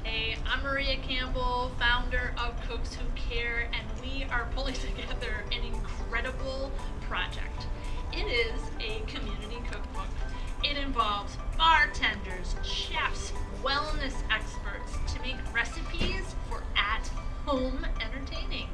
Hey, I'm Maria Campbell, founder of Cooks Who Care, and we are pulling together an incredible project. It is a community cookbook. It involves bartenders, chefs, wellness experts to make recipes for at home entertaining.